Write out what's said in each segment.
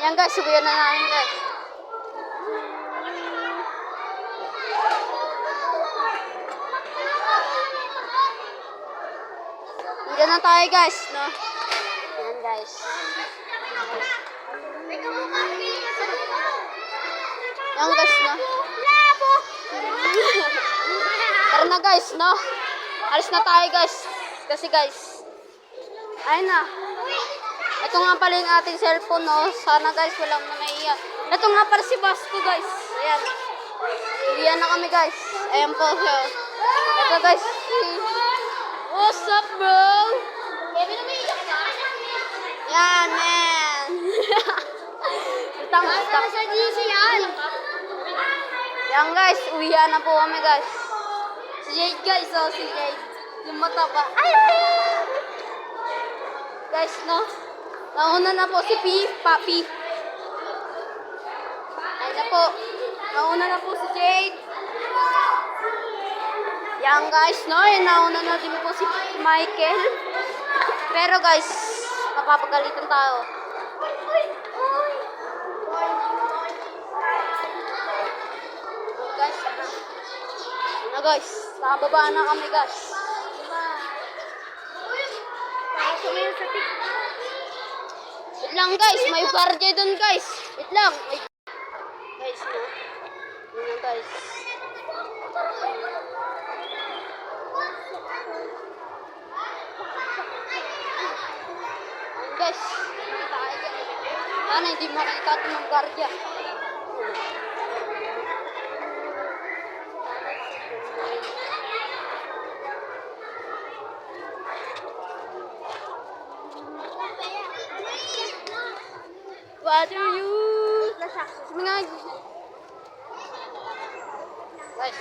Ayan guys, subuyan na namin guys. Dito na tayo guys, no? Ayan guys. Ayan guys, no? Tara na guys, no? Alis na tayo guys. Kasi guys, ayun na. Ito nga pala yung ating cellphone, no? Sana guys, walang naiiyak. Ito nga pala si Basco guys. Ayan. Iyan na kami guys. Ayan po siya. Ito guys. What's up bro? Yan man. Utang. Yan guys, uwihan na po kami guys. Si Jade guys, oh si Jade. Yung mata pa. Ay! Guys, no? Nauna na po si Papi. Ayun na po. Nauna na po si Jade. Yan guys, no? Yan, nauna na din po si Michael. Pero guys, mapapagalitan tayo. Guys, ano guys? Nakababa na kami guys. Wait lang guys, may barje dun guys. Wait lang. Wait. Guys, no? Yun lang guys. Ayun guys. Sana hindi makita ito ng guardia. What are you? Guys.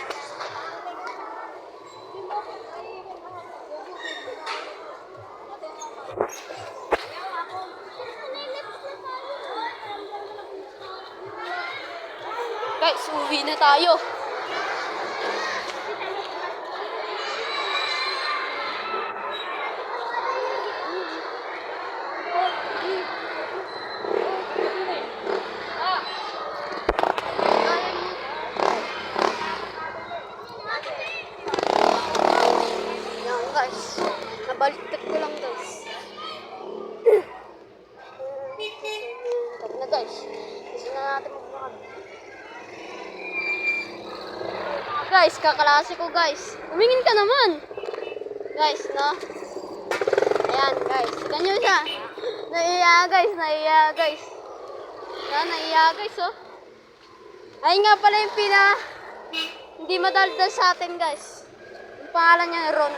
Guys, uwi na tayo. Nabaliktad ko lang guys. Tara na guys. Gusto na natin maglakad. Guys, kakalasi ko guys. Tumingin ka naman. Guys, no? Ayan guys. Tignan nyo siya. Naiya guys. Naiya guys. Ayan, naiya guys oh. Ayun nga pala yung hindi madaldal sa atin guys. Yung pangalan niya Ron.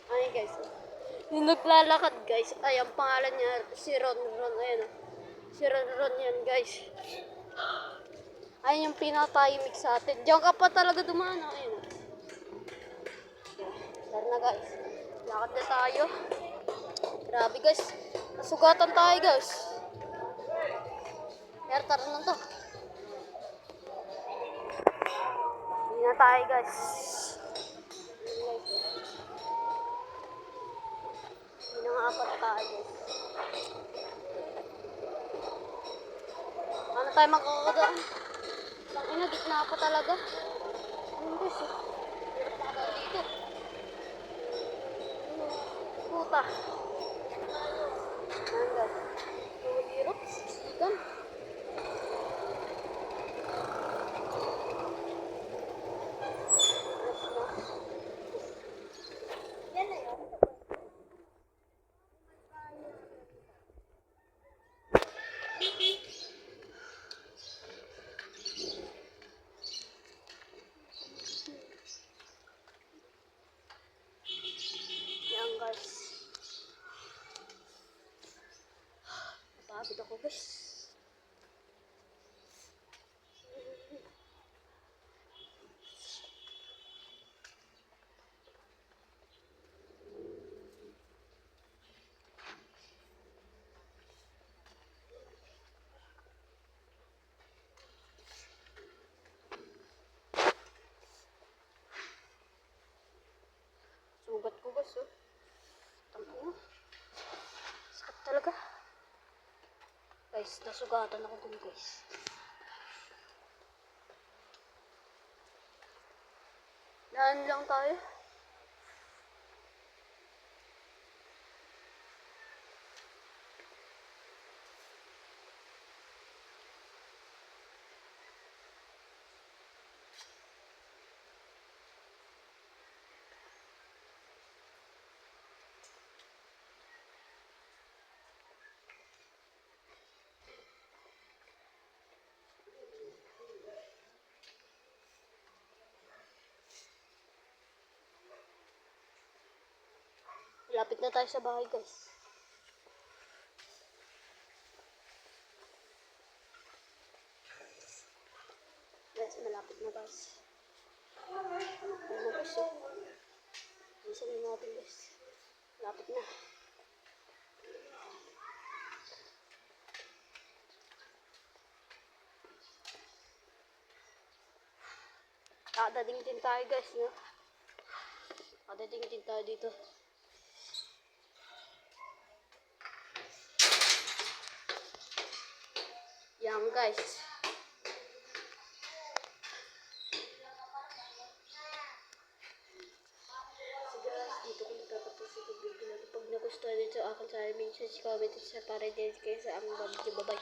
Ayun guys. Yung naglalakad guys. Ay, ang pangalan niya si Ron. Ayun oh. Si Ron yan guys. Ayun yung pinatahimik sa atin. Diyan ka pa talaga dumaan. Ayun oh. Tara na guys. Lakad na tayo. Grabe guys. Nasugatan tayo guys. Pero tara na to. Hindi na tayo guys. Hindi na nga apat tayo guys. Ano tayo makakadaan? Ina, gitna pa talaga. Ayun guys eh. Hirap makadaan dito. Puta. Ayun guys. Hirap. Sigan. Napagod ako guys. Sugat ko guys oh. Tangko. Guys, nasugatan ako dun guys. Daan lang tayo. Lapit na tayo sa bahay guys. Guys, malapit na guys. Ayun na guys. Bilisan na natin guys. Lapit na. Dadating din tayo guys, no? Dadating din tayo dito. Yan guys. Dito ko nagtatapos ito video na. Pag nagustuhan nyo ito aking channel, make sure comment at share para din kayo sa aming babay.